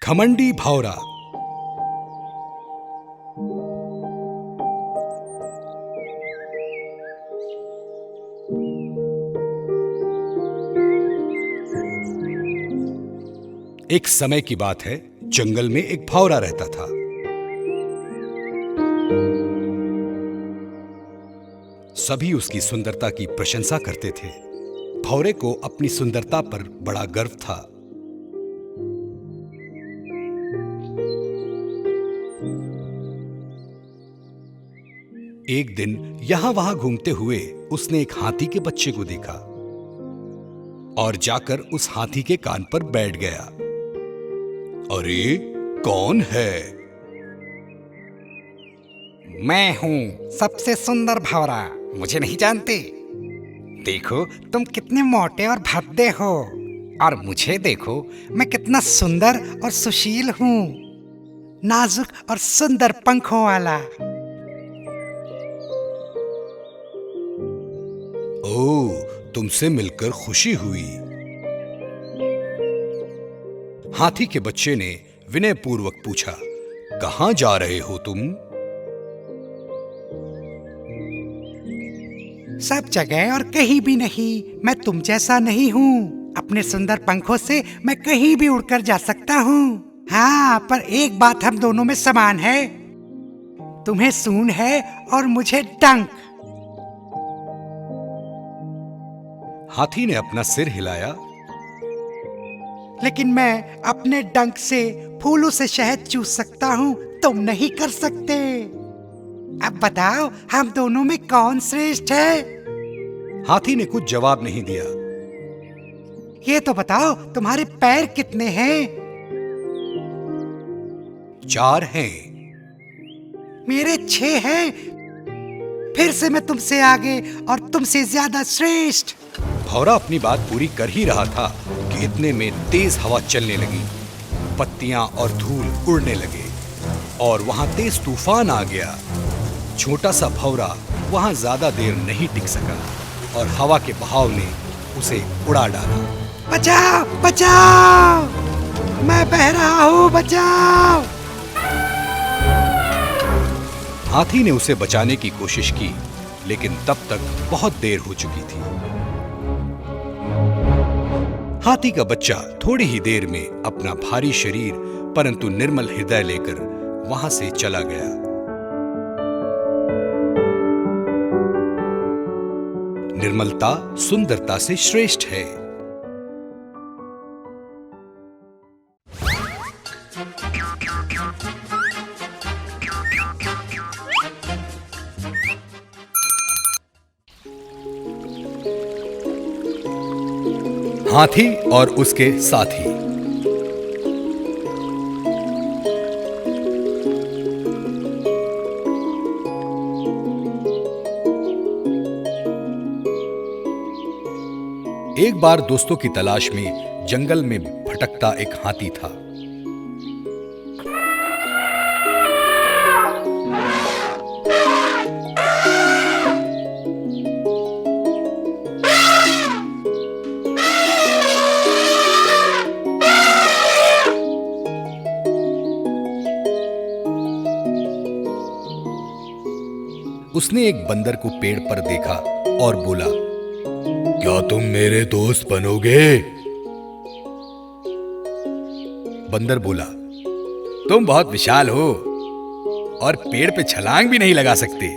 घमंडी भौरा। एक समय की बात है, जंगल में एक भौरा रहता था। सभी उसकी सुंदरता की प्रशंसा करते थे। भौरे को अपनी सुंदरता पर बड़ा गर्व था। एक दिन यहां वहां घूमते हुए उसने एक हाथी के बच्चे को देखा और जाकर उस हाथी के कान पर बैठ गया। अरे, कौन है? मैं हूं सबसे सुंदर भौरा, मुझे नहीं जानते? देखो तुम कितने मोटे और भद्दे हो, और मुझे देखो मैं कितना सुंदर और सुशील हूँ, नाजुक और सुंदर पंखों वाला। ओह, तुमसे मिलकर खुशी हुई। हाथी के बच्चे ने विनयपूर्वक पूछा, कहां जा रहे हो तुम? सब जगह और कहीं भी नहीं, मैं तुम जैसा नहीं हूँ। अपने सुंदर पंखों से मैं कहीं भी उड़कर जा सकता हूँ। हाँ, पर एक बात हम दोनों में समान है, तुम्हें सूंड है और मुझे डंक। हाथी ने अपना सिर हिलाया। लेकिन मैं अपने डंक से फूलों से शहद चूस सकता हूँ, तुम नहीं कर सकते। अब बताओ हम दोनों में कौन श्रेष्ठ है? हाथी ने कुछ जवाब नहीं दिया। ये तो बताओ तुम्हारे पैर कितने हैं? 4 हैं। मेरे 6 हैं। फिर से मैं तुमसे आगे और तुमसे ज्यादा श्रेष्ठ। भौरा अपनी बात पूरी कर ही रहा था कि इतने में तेज हवा चलने लगी, पत्तियां और धूल उड़ने लगे और वहां तेज तूफान आ गया। छोटा सा भौरा वहां ज्यादा देर नहीं टिक सका और हवा के बहाव ने उसे उड़ा डाला। बचाओ, बचाओ, मैं बह रहा हूँ, बचाओ। हाथी ने उसे बचाने की कोशिश की, लेकिन तब तक बहुत देर हो चुकी थी। हाथी का बच्चा थोड़ी ही देर में अपना भारी शरीर परंतु निर्मल हृदय लेकर वहां से चला गया। निर्मलता सुंदरता से श्रेष्ठ है। हाथी और उसके साथी। एक बार दोस्तों की तलाश में जंगल में भटकता एक हाथी था। उसने एक बंदर को पेड़ पर देखा और बोला, क्या तुम मेरे दोस्त बनोगे? बंदर बोला, तुम बहुत विशाल हो और पेड़ पे छलांग भी नहीं लगा सकते।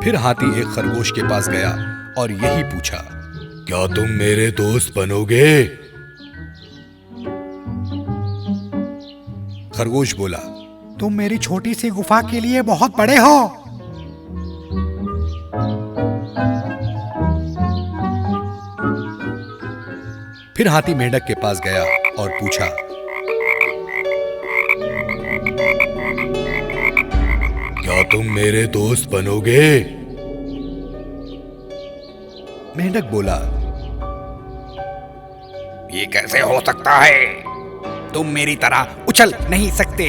फिर हाथी एक खरगोश के पास गया और यही पूछा, क्या तुम मेरे दोस्त बनोगे? खरगोश बोला, तुम मेरी छोटी सी गुफा के लिए बहुत बड़े हो। फिर हाथी मेंढक के पास गया और पूछा, क्या तुम मेरे दोस्त बनोगे? मेंढक बोला, ये कैसे हो सकता है? तुम मेरी तरह उछल नहीं सकते।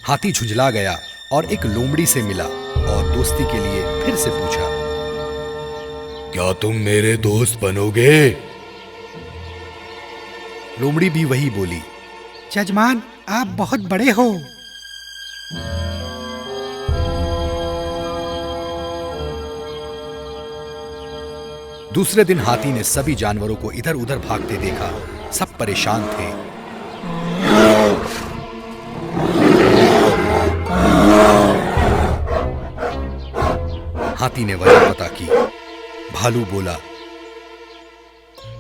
हाथी झुंझला गया और एक लोमड़ी से मिला और दोस्ती के लिए फिर से पूछा, क्या तुम मेरे दोस्त बनोगे? लोमड़ी भी वही बोली, जजमान, आप बहुत बड़े हो। दूसरे दिन हाथी ने सभी जानवरों को इधर उधर भागते देखा। सब परेशान थे। हाथी ने वजह पता की। भालू बोला,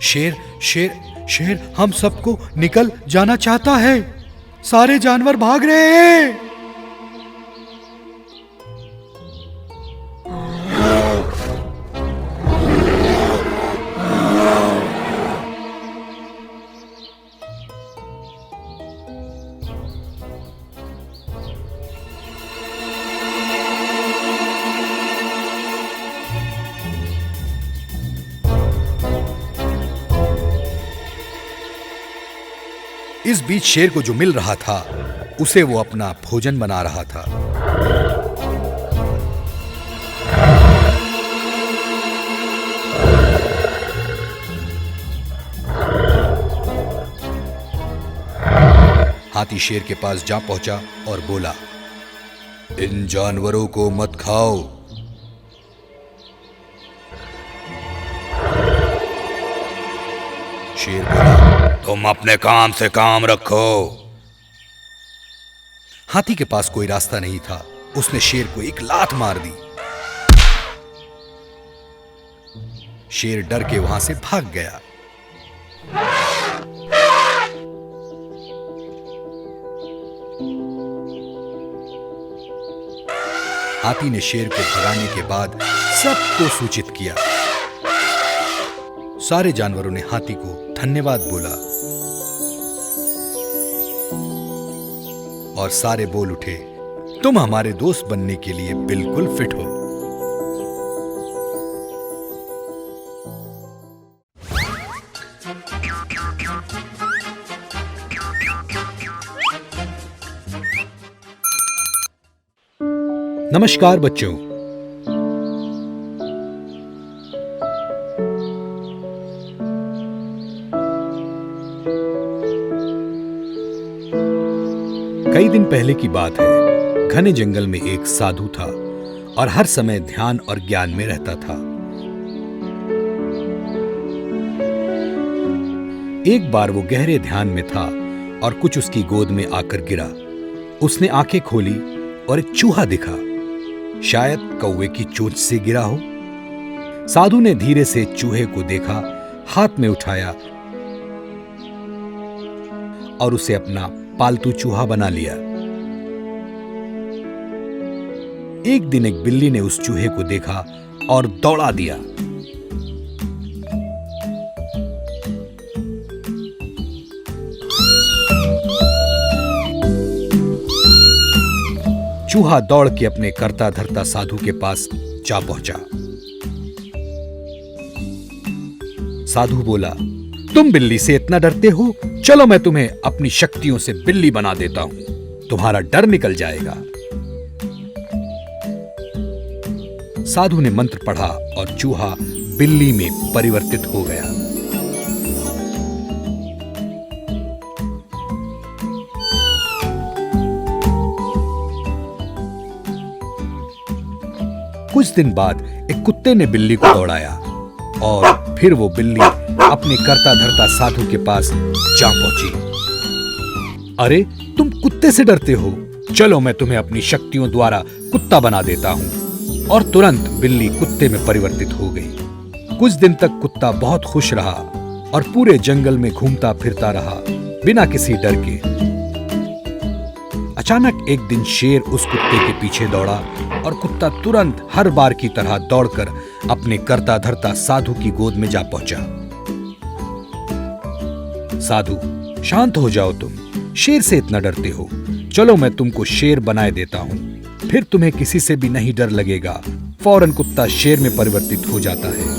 शेर शेर शेर हम सबको निकल जाना चाहता है। सारे जानवर भाग रहे हैं। इस बीच शेर को जो मिल रहा था उसे वो अपना भोजन बना रहा था। हाथी शेर के पास जा पहुंचा और बोला, इन जानवरों को मत खाओ। शेर बोला, तुम अपने काम से काम रखो। हाथी के पास कोई रास्ता नहीं था। उसने शेर को एक लात मार दी। शेर डर के वहां से भाग गया। हाथी ने शेर को भगाने के बाद सबको सूचित किया। सारे जानवरों ने हाथी को धन्यवाद बोला और सारे बोल उठे, तुम हमारे दोस्त बनने के लिए बिल्कुल फिट हो। नमस्कार बच्चों। कई दिन पहले की बात है। घने जंगल में एक साधु था और हर समय ध्यान और ज्ञान में रहता था। एक बार वो गहरे ध्यान में था और कुछ उसकी गोद में आकर गिरा। उसने आंखें खोली और एक चूहा दिखा। शायद कौवे की चोंच से गिरा हो। साधु ने धीरे से चूहे को देखा, हाथ में उठाया और उसे अपना पालतू चूहा बना लिया। एक दिन एक बिल्ली ने उस चूहे को देखा और दौड़ा दिया। चूहा दौड़ के अपने करता धरता साधु के पास जा पहुंचा। साधु बोला, तुम बिल्ली से इतना डरते हो? चलो मैं तुम्हें अपनी शक्तियों से बिल्ली बना देता हूं। तुम्हारा डर निकल जाएगा। साधु ने मंत्र पढ़ा और चूहा बिल्ली में परिवर्तित हो गया। कुछ दिन बाद एक कुत्ते ने बिल्ली को दौड़ाया और फिर वो बिल्ली अपने करता धरता साधु के पास जा पहुंची। अरे, तुम कुत्ते से डरते हो? चलो मैं तुम्हें अपनी शक्तियों द्वारा कुत्ता बना देता हूं। और तुरंत बिल्ली कुत्ते में परिवर्तित हो गई। कुछ दिन तक कुत्ता बहुत खुश रहा और पूरे जंगल में घूमता फिरता रहा बिना किसी डर के। अचानक एक दिन शेर उस कुत्ते के पीछे दौड़ा और कुत्ता तुरंत हर बार की तरह दौड़कर अपने करता धरता साधु की गोद में जा पहुंचा। साधु, शांत हो जाओ, तुम शेर से इतना डरते हो। चलो मैं तुमको शेर बनाए देता हूं, फिर तुम्हें किसी से भी नहीं डर लगेगा। फौरन कुत्ता शेर में परिवर्तित हो जाता है।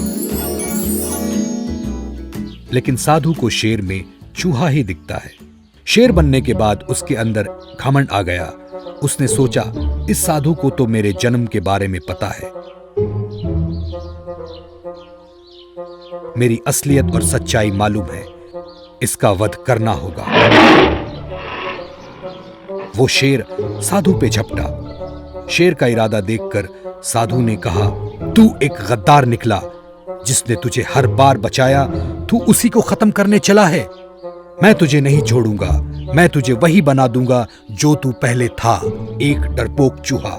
लेकिन साधु को शेर में चूहा ही दिखता है। शेर बनने के बाद उसके अंदर घमंड आ गया। उसने सोचा, इस साधु को तो मेरे जन्म के बारे में पता है, मेरी असलियत और सच्चाई मालूम है, इसका वध करना होगा। वो शेर साधु पे झपटा। शेर का इरादा देखकर साधु ने कहा, तू एक गद्दार निकला। जिसने तुझे हर बार बचाया, तू उसी को खत्म करने चला है। मैं तुझे नहीं छोड़ूंगा। मैं तुझे वही बना दूंगा जो तू पहले था, एक डरपोक चूहा।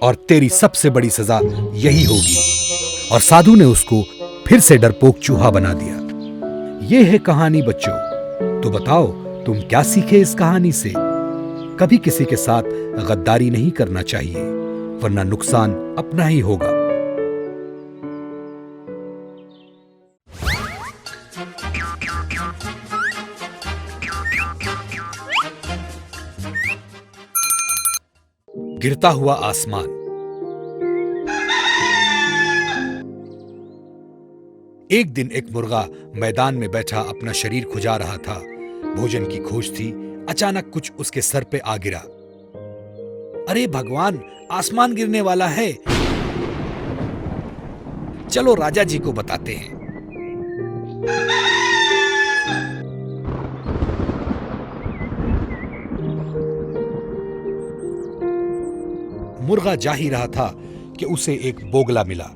और तेरी सबसे बड़ी सजा यही होगी। और साधु ने उसको फिर से डरपोक चूहा बना दिया। यह है कहानी बच्चों। तो बताओ, तुम क्या सीखे इस कहानी से? कभी किसी के साथ गद्दारी नहीं करना चाहिए, वरना नुकसान अपना ही होगा। गिरता हुआ आसमान। एक दिन एक मुर्गा मैदान में बैठा अपना शरीर खुजा रहा था। भोजन की खोज थी। अचानक कुछ उसके सर पे आ गिरा। अरे भगवान, आसमान गिरने वाला है। चलो राजा जी को बताते हैं। मुर्गा जा ही रहा था कि उसे एक बोगला मिला।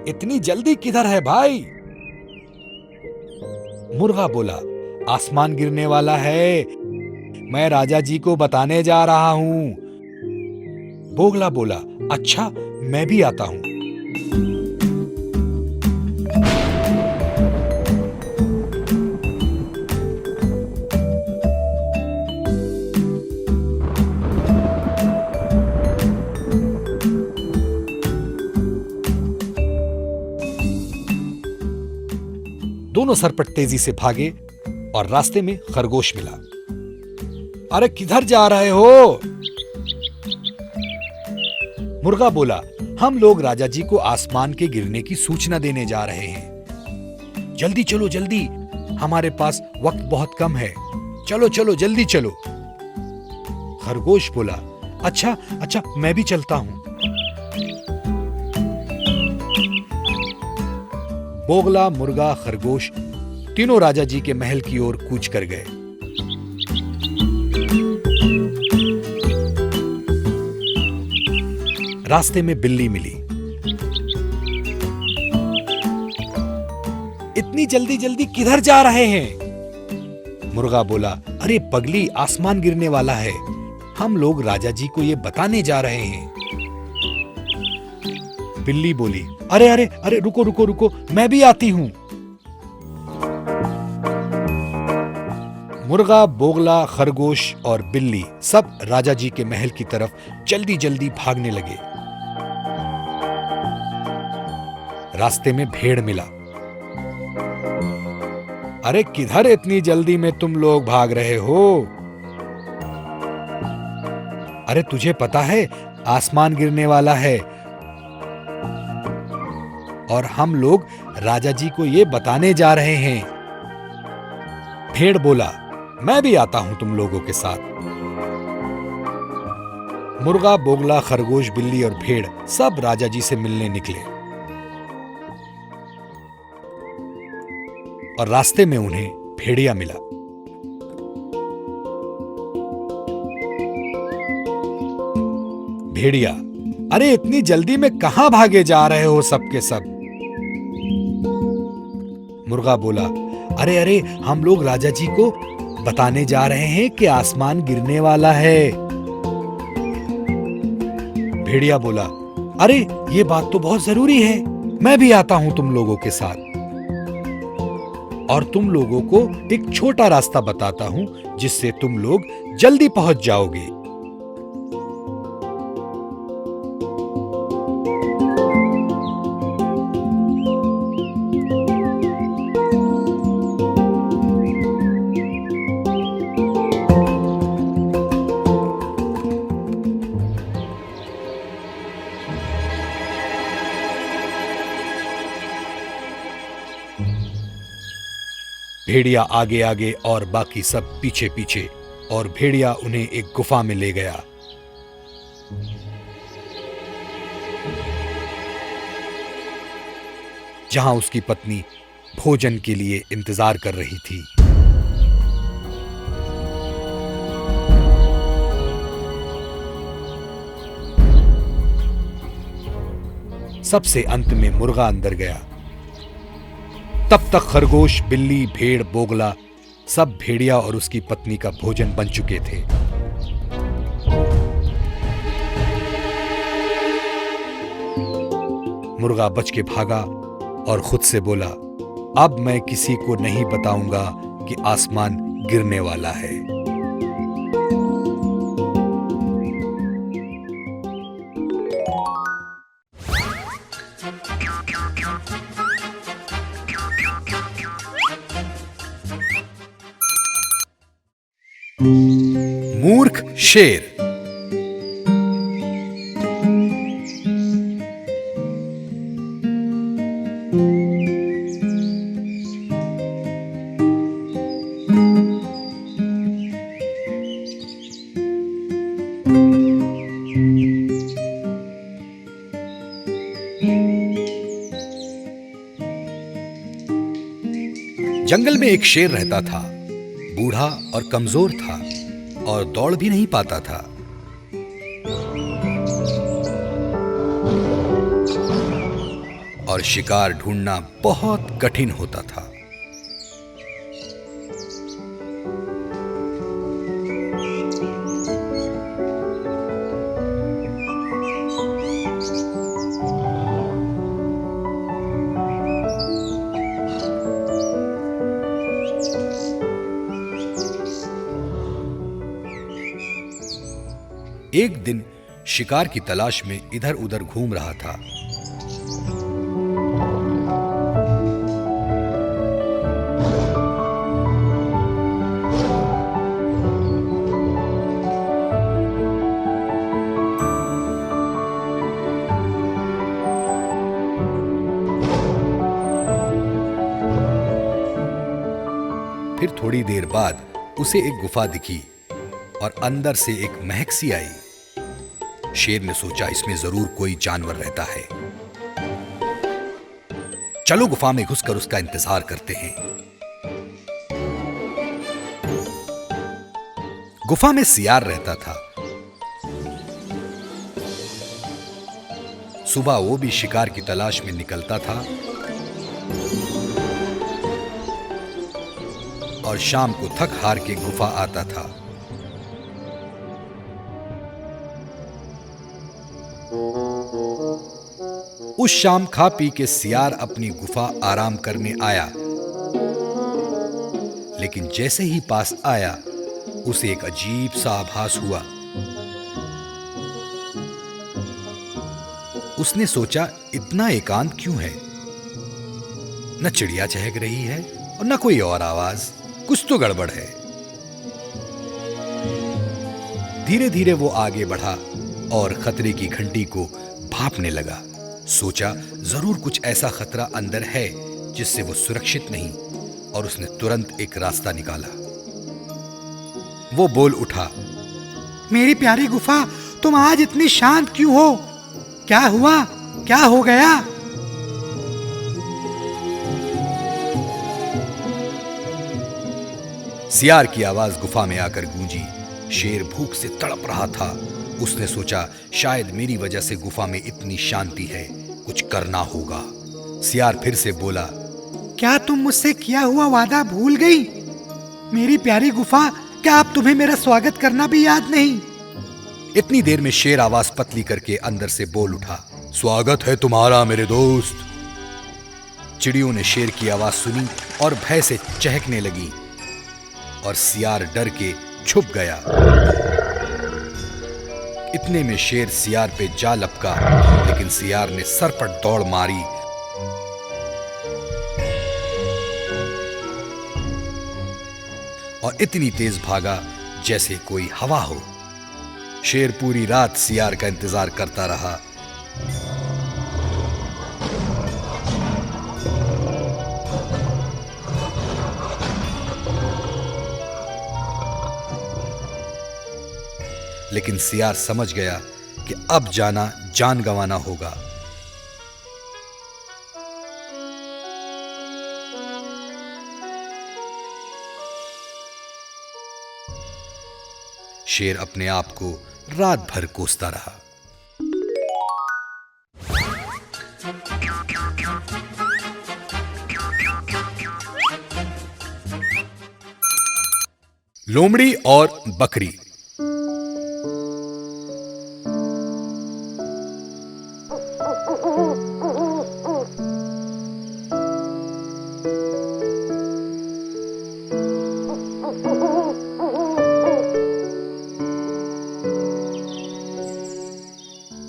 इतनी जल्दी किधर है भाई? मुर्गा बोला, आसमान गिरने वाला है, मैं राजा जी को बताने जा रहा हूं। बोगला बोला, अच्छा मैं भी आता हूं। दोनों सरपट तेजी से भागे और रास्ते में खरगोश मिला। अरे किधर जा रहे हो? मुर्गा बोला, हम लोग राजा जी को आसमान के गिरने की सूचना देने जा रहे हैं। जल्दी चलो जल्दी, हमारे पास वक्त बहुत कम है। चलो चलो जल्दी चलो। खरगोश बोला, अच्छा अच्छा मैं भी चलता हूं। बोगला, मुर्गा, खरगोश तीनों राजा जी के महल की ओर कूच कर गए। रास्ते में बिल्ली मिली। इतनी जल्दी जल्दी किधर जा रहे हैं? मुर्गा बोला, अरे पगली, आसमान गिरने वाला है, हम लोग राजा जी को ये बताने जा रहे हैं। बिल्ली बोली, अरे अरे अरे रुको रुको रुको, मैं भी आती हूं। मुर्गा, बोगला, खरगोश और बिल्ली सब राजा जी के महल की तरफ जल्दी जल्दी भागने लगे। रास्ते में भेड़ मिला। अरे किधर इतनी जल्दी में तुम लोग भाग रहे हो? अरे तुझे पता है आसमान गिरने वाला है और हम लोग राजा जी को ये बताने जा रहे हैं। भेड़ बोला, मैं भी आता हूं तुम लोगों के साथ। मुर्गा, बोगला, खरगोश, बिल्ली और भेड़ सब राजा जी से मिलने निकले और रास्ते में उन्हें भेड़िया मिला। भेड़िया, अरे इतनी जल्दी में कहां भागे जा रहे हो सबके सब? मुर्गा बोला, अरे अरे हम लोग राजा जी को बताने जा रहे हैं कि आसमान गिरने वाला है। भेड़िया बोला, अरे ये बात तो बहुत जरूरी है, मैं भी आता हूं तुम लोगों के साथ। और तुम लोगों को एक छोटा रास्ता बताता हूं जिससे तुम लोग जल्दी पहुंच जाओगे। भेड़िया आगे आगे और बाकी सब पीछे पीछे, और भेड़िया उन्हें एक गुफा में ले गया। जहां उसकी पत्नी भोजन के लिए इंतजार कर रही थी। सबसे अंत में मुर्गा अंदर गया। तब तक खरगोश, बिल्ली, भेड़, बोगला सब भेड़िया और उसकी पत्नी का भोजन बन चुके थे। मुर्गा बच के भागा और खुद से बोला, अब मैं किसी को नहीं बताऊंगा कि आसमान गिरने वाला है। मूर्ख शेर। जंगल में एक शेर रहता था। बूढ़ा और कमजोर था और दौड़ भी नहीं पाता था। और शिकार ढूंढना बहुत कठिन होता था। एक दिन शिकार की तलाश में इधर उधर घूम रहा था। फिर थोड़ी देर बाद उसे एक गुफा दिखी और अंदर से एक महक सी आई। शेर ने सोचा, इसमें जरूर कोई जानवर रहता है। चलो गुफा में घुसकर उसका इंतजार करते हैं। गुफा में सियार रहता था। सुबह वो भी शिकार की तलाश में निकलता था और शाम को थक हार के गुफा आता था। उस शाम खा पी के सियार अपनी गुफा आराम करने आया, लेकिन जैसे ही पास आया उसे एक अजीब सा आभास हुआ। उसने सोचा, इतना एकांत क्यों है? न चिड़िया चहक रही है और न कोई और आवाज, कुछ तो गड़बड़ है। धीरे धीरे वो आगे बढ़ा और खतरे की घंटी को भांपने लगा। सोचा, जरूर कुछ ऐसा खतरा अंदर है जिससे वो सुरक्षित नहीं, और उसने तुरंत एक रास्ता निकाला। वो बोल उठा, मेरी प्यारी गुफा, तुम आज इतनी शांत क्यों हो? क्या हुआ? क्या हो गया? सियार की आवाज गुफा में आकर गूंजी। शेर भूख से तड़प रहा था। उसने सोचा, शायद मेरी वजह से गुफा में इतनी शांति है, कुछ करना होगा। सियार फिर से बोला, क्या तुम मुझसे किया हुआ वादा भूल गई? मेरी प्यारी गुफा, क्या अब तुम्हें मेरा स्वागत करना भी याद नहीं? इतनी देर में शेर आवाज पतली करके अंदर से बोल उठा, स्वागत है तुम्हारा मेरे दोस्त। चिड़ियों ने शेर की आवाज सुनी और भय से चहकने लगी और सियार डर के छुप गया। इतने में शेर सियार पे जा लपका, लेकिन सियार ने सर पर दौड़ मारी और इतनी तेज भागा जैसे कोई हवा हो। शेर पूरी रात सियार का इंतजार करता रहा। लेकिन सियार समझ गया कि अब जाना जान गंवाना होगा। शेर अपने आप को रात भर कोसता रहा। लोमड़ी और बकरी।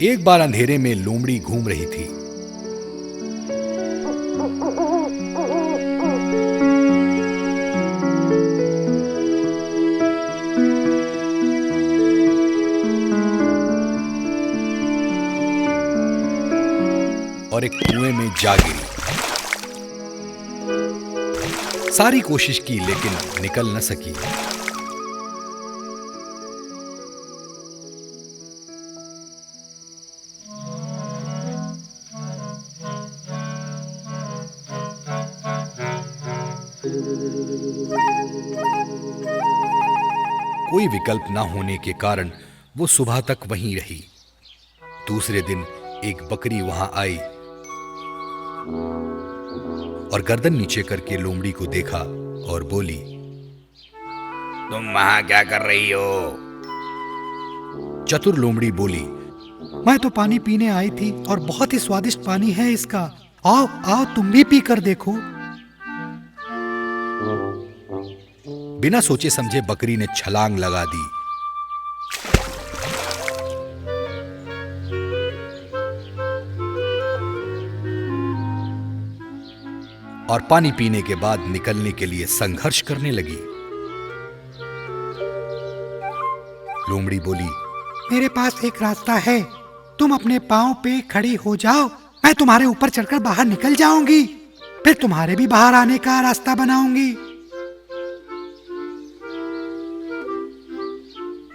एक बार अंधेरे में लोमड़ी घूम रही थी। और एक कुएं में जा गिरी। सारी कोशिश की लेकिन निकल न सकी। कोई विकल्प न होने के कारण वो सुबह तक वहीं रही। दूसरे दिन एक बकरी वहां आई और गर्दन नीचे करके लोमड़ी को देखा और बोली, तुम वहां क्या कर रही हो? चतुर लोमड़ी बोली, मैं तो पानी पीने आई थी और बहुत ही स्वादिष्ट पानी है इसका। आओ आओ तुम भी पी कर देखो। बिना सोचे समझे बकरी ने छलांग लगा दी। और पानी पीने के बाद निकलने के लिए संघर्ष करने लगी। लोमड़ी बोली, मेरे पास एक रास्ता है, तुम अपने पांव पे खड़ी हो जाओ, मैं तुम्हारे ऊपर चढ़कर बाहर निकल जाऊंगी, फिर तुम्हारे भी बाहर आने का रास्ता बनाऊंगी।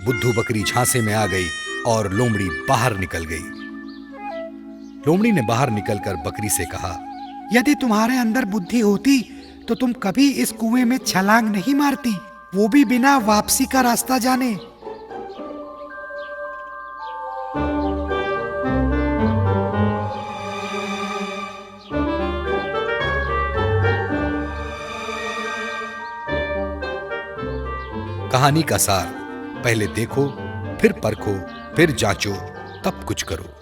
बुद्धू बकरी झांसे में आ गई और लोमड़ी बाहर निकल गई। लोमड़ी ने बाहर निकलकर बकरी से कहा, यदि तुम्हारे अंदर बुद्धि होती तो तुम कभी इस कुएं में छलांग नहीं मारती, वो भी बिना वापसी का रास्ता जाने। कहानी का सार, पहले देखो, फिर परखो, फिर जांचो, तब कुछ करो।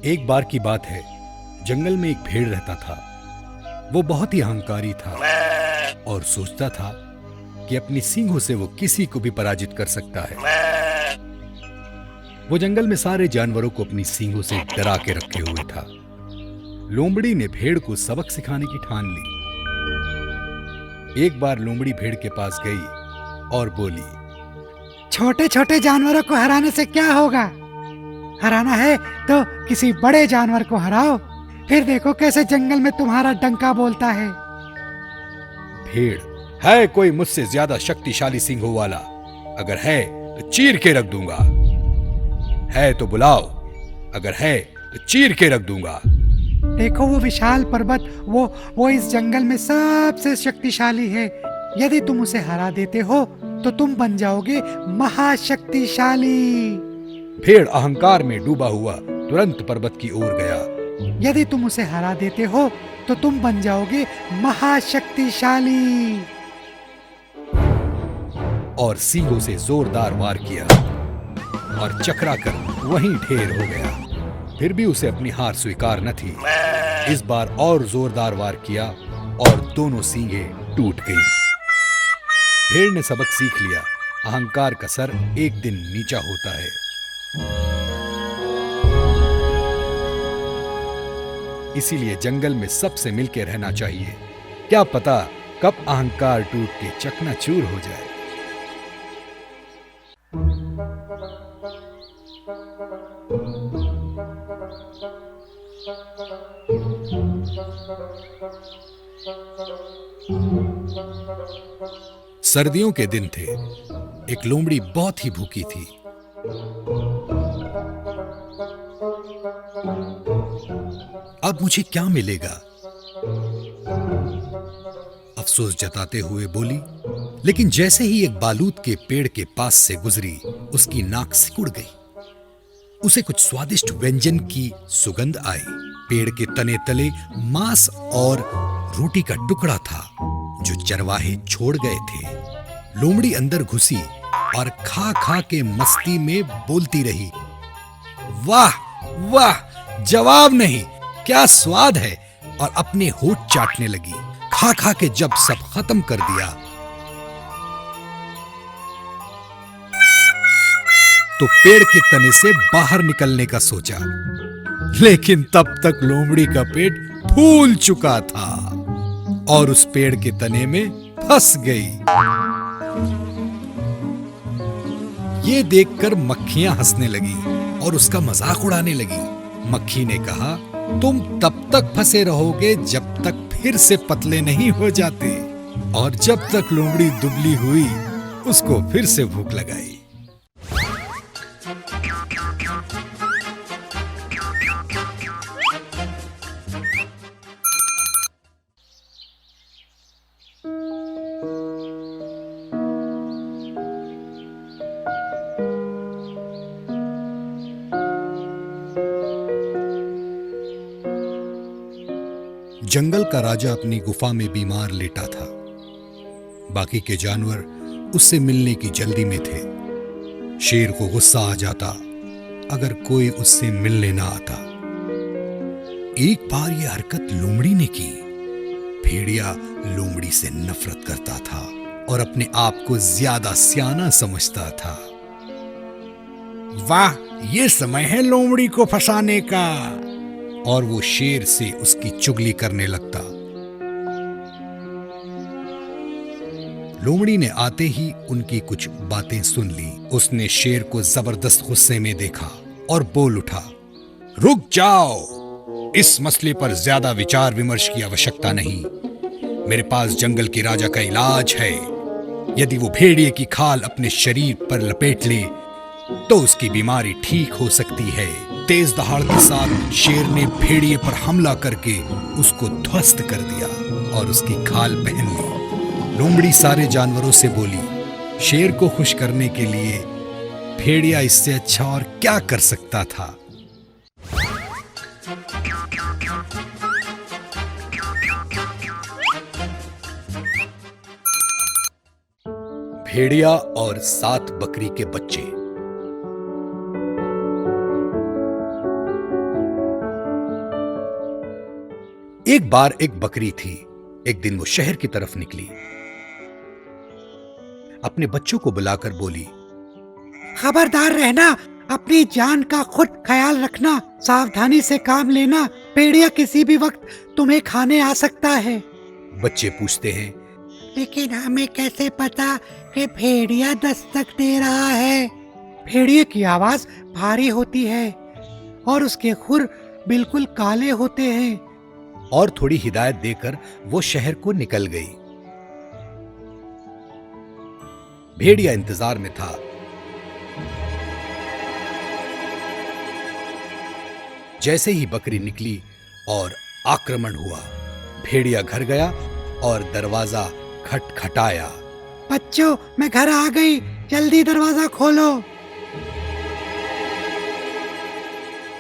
एक बार की बात है, जंगल में एक भेड़ रहता था। वो बहुत ही अहंकारी था और सोचता था कि अपनी सींगों से वो किसी को भी पराजित कर सकता है। वो जंगल में सारे जानवरों को अपनी सींगों से डरा के रखे हुए था। लोमड़ी ने भेड़ को सबक सिखाने की ठान ली। एक बार लोमड़ी भेड़ के पास गई और बोली, छोटे छोटे जानवरों को हराने से क्या होगा? हराना है तो किसी बड़े जानवर को हराओ, फिर देखो कैसे जंगल में तुम्हारा डंका बोलता है। भेड़, है कोई मुझसे ज्यादा शक्तिशाली सींगों वाला? अगर है तो चीर के रख दूंगा। है तो बुलाओ। अगर है तो चीर के रख दूंगा। देखो वो विशाल पर्वत, वो इस जंगल में सबसे शक्तिशाली है। यदि तुम उसे हरा देते हो तो तुम बन जाओगे महाशक्तिशाली। भेड़ अहंकार में डूबा हुआ तुरंत पर्वत की ओर गया। यदि तुम उसे हरा देते हो तो तुम बन जाओगे महाशक्तिशाली। और सींगों से जोरदार वार किया और चकरा कर वहीं ढेर हो गया। फिर भी उसे अपनी हार स्वीकार न थी। इस बार और जोरदार वार किया और दोनों सींगें टूट गईं। भेड़ ने सबक सीख लिया, अहंकार का सर एक दिन नीचा होता है। इसीलिए जंगल में सबसे मिलकर रहना चाहिए। क्या पता कब अहंकार टूट के चकनाचूर हो जाए। सर्दियों के दिन थे। एक लोमड़ी बहुत ही भूखी थी। अब मुझे क्या मिलेगा, अफसोस जताते हुए बोली। लेकिन जैसे ही एक बालूत के पेड़ के पास से गुजरी, उसकी नाक सिकुड़ गई। उसे कुछ स्वादिष्ट व्यंजन की सुगंध आई। पेड़ के तने तले मांस और रोटी का टुकड़ा था जो चरवाहे छोड़ गए थे। लोमड़ी अंदर घुसी और खा खा के मस्ती में बोलती रही, वाह वाह, जवाब नहीं, क्या स्वाद है। और अपने होठ चाटने लगी। खा खा के जब सब खत्म कर दिया तो पेड़ के तने से बाहर निकलने का सोचा, लेकिन तब तक लोमड़ी का पेट फूल चुका था और उस पेड़ के तने में फंस गई। ये देखकर मक्खियां हंसने लगी और उसका मजाक उड़ाने लगी। मक्खी ने कहा, तुम तब तक फंसे रहोगे जब तक फिर से पतले नहीं हो जाते। और जब तक लोमड़ी दुबली हुई, उसको फिर से भूख लगाई। जंगल का राजा अपनी गुफा में बीमार लेटा था। बाकी के जानवर उससे मिलने की जल्दी में थे। शेर को गुस्सा आ जाता अगर कोई उससे मिलने ना आता। एक बार यह हरकत लोमड़ी ने की। भेड़िया लोमड़ी से नफरत करता था और अपने आप को ज्यादा सियाना समझता था। वाह, ये समय है लोमड़ी को फंसाने का। और वो शेर से उसकी चुगली करने लगता। लोमड़ी ने आते ही उनकी कुछ बातें सुन ली। उसने शेर को जबरदस्त गुस्से में देखा और बोल उठा, रुक जाओ, इस मसले पर ज्यादा विचार विमर्श की आवश्यकता नहीं। मेरे पास जंगल के राजा का इलाज है। यदि वो भेड़िए की खाल अपने शरीर पर लपेट ले तो उसकी बीमारी ठीक हो सकती है। तेज दहाड़ के साथ शेर ने भेड़िए पर हमला करके उसको ध्वस्त कर दिया और उसकी खाल पहन ली। लोमड़ी सारे जानवरों से बोली, शेर को खुश करने के लिए भेड़िया इससे अच्छा और क्या कर सकता था। भेड़िया और 7 बकरी के बच्चे। एक बार एक बकरी थी। एक दिन वो शहर की तरफ निकली। अपने बच्चों को बुलाकर बोली, खबरदार रहना, अपनी जान का खुद ख्याल रखना, सावधानी से काम लेना। भेड़िया किसी भी वक्त तुम्हें खाने आ सकता है। बच्चे पूछते हैं, लेकिन हमें कैसे पता कि भेड़िया दस्तक दे रहा है? भेड़िए की आवाज भारी होती है और उसके खुर बिल्कुल काले होते हैं। और थोड़ी हिदायत देकर वो शहर को निकल गई। भेड़िया इंतजार में था। जैसे ही बकरी निकली और आक्रमण हुआ, भेड़िया घर गया और दरवाजा खटखटाया। बच्चों, मैं घर आ गई, जल्दी दरवाजा खोलो।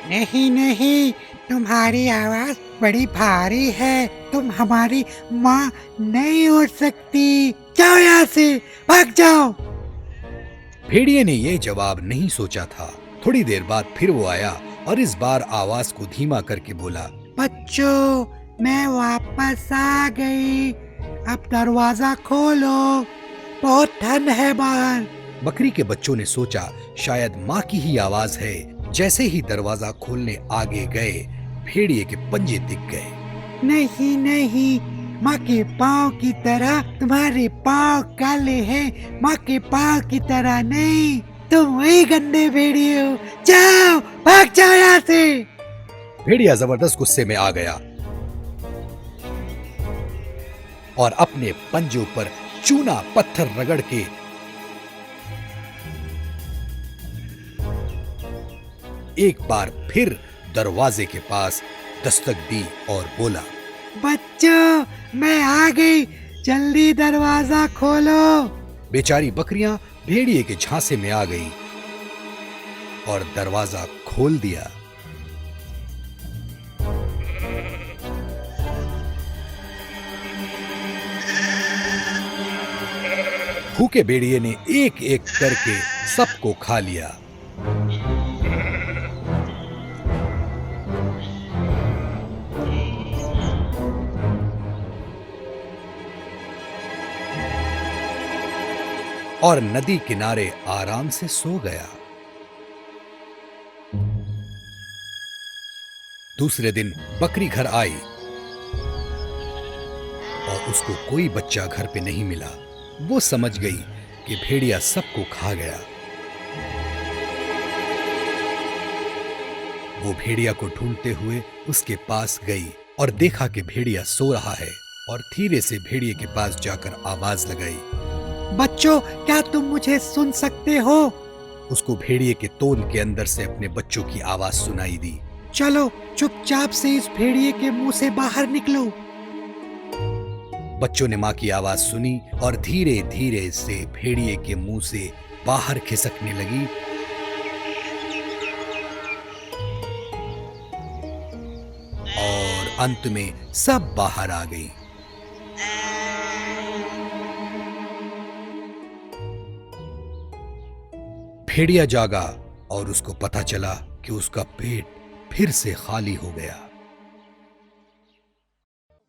नहीं नहीं, तुम्हारी आवाज बड़ी भारी है, तुम हमारी माँ नहीं हो सकती। जाओ यहाँ से, भाग जाओ। भेड़िए ने यह जवाब नहीं सोचा था। थोड़ी देर बाद फिर वो आया और इस बार आवाज को धीमा करके बोला, बच्चों, मैं वापस आ गई, अब दरवाजा खोलो, बहुत ठंड है बाहर। बकरी के बच्चों ने सोचा शायद माँ की ही आवाज है। जैसे ही दरवाजा खोलने आगे गए, भेड़िए के पंजे दिख गए। नहीं नहीं, माँ के पाँव की तरह तुम्हारे पाँव काले हैं, माँ के पाँव की तरह नहीं। तुम वही गंदे भेड़िए हो, जाओ, भाग जाओ यहाँ से। भेड़िया जबरदस्त गुस्से में आ गया और अपने पंजों पर चूना पत्थर रगड़ के एक बार फिर दरवाजे के पास दस्तक दी और बोला, बच्चों, मैं आ गई, जल्दी दरवाजा खोलो। बेचारी बकरियां भेड़िए के झांसे में आ गई और दरवाजा खोल दिया। भूखे भेड़िए ने एक एक करके सबको खा लिया। और नदी किनारे आराम से सो गया। दूसरे दिन बकरी घर आई और उसको कोई बच्चा घर पे नहीं मिला। वो समझ गई कि भेड़िया सबको खा गया। वो भेड़िया को ढूंढते हुए उसके पास गई और देखा कि भेड़िया सो रहा है और धीरे से भेड़िए के पास जाकर आवाज लगाई, बच्चों, क्या तुम मुझे सुन सकते हो? उसको भेड़िए के तोन के अंदर से अपने बच्चों की आवाज सुनाई दी। चलो, चुपचाप से इस भेड़िए के मुंह से बाहर निकलो। बच्चों ने माँ की आवाज सुनी और धीरे धीरे से भेड़िए के मुंह से बाहर खिसकने लगी। और अंत में सब बाहर आ गई। भेड़िया जागा और उसको पता चला कि उसका पेट फिर से खाली हो गया।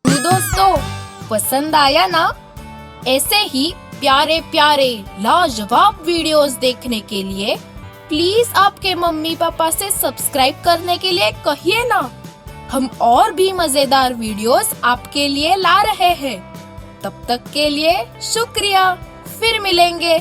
दोस्तों, पसंद आया ना? ऐसे ही प्यारे प्यारे लाजवाब वीडियोस देखने के लिए प्लीज आपके मम्मी पापा से सब्सक्राइब करने के लिए कहिए ना। हम और भी मजेदार वीडियोस आपके लिए ला रहे हैं। तब तक के लिए शुक्रिया, फिर मिलेंगे।